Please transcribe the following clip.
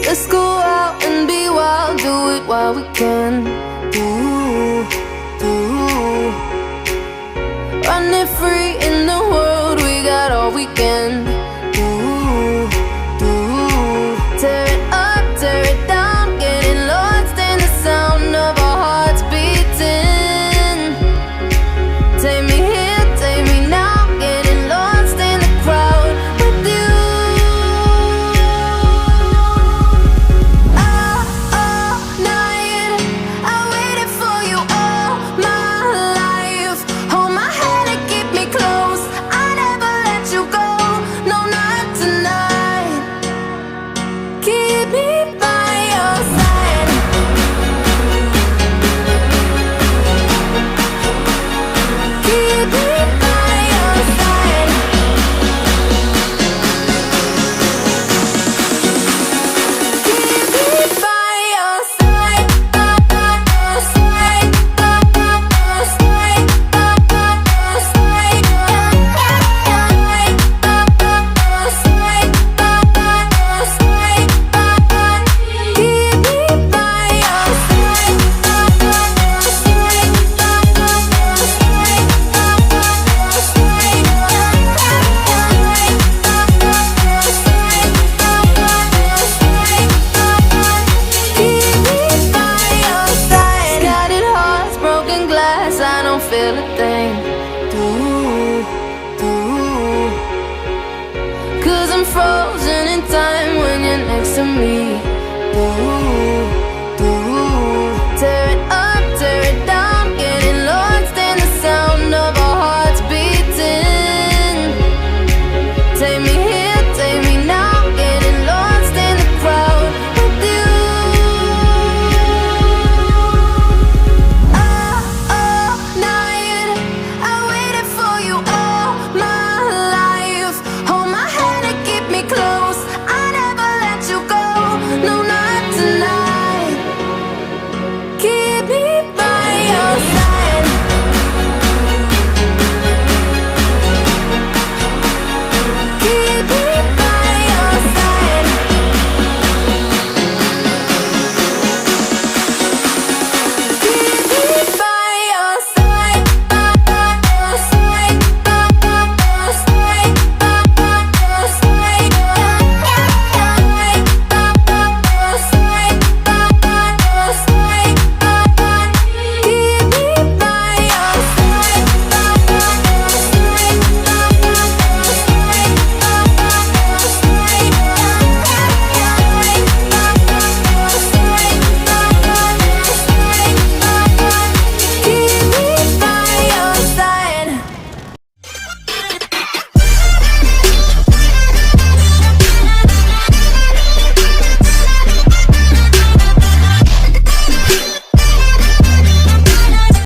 Let's go out and be wild, do it while we can. Running free in the world, we got all we can. Tear it up, tear it down, getting lost in the sound of our hearts beating. Take me here, take me now, getting lost in the crowd with you. All night, I waited for you all my life. Hold my hand and keep me close, I never let you go, no, not tonight. Keep me by your side. Keep me by your side. Keep me by your side. Scattered hearts, broken glass, I don't feel a thing. Cause I'm frozen in time when you're next to me.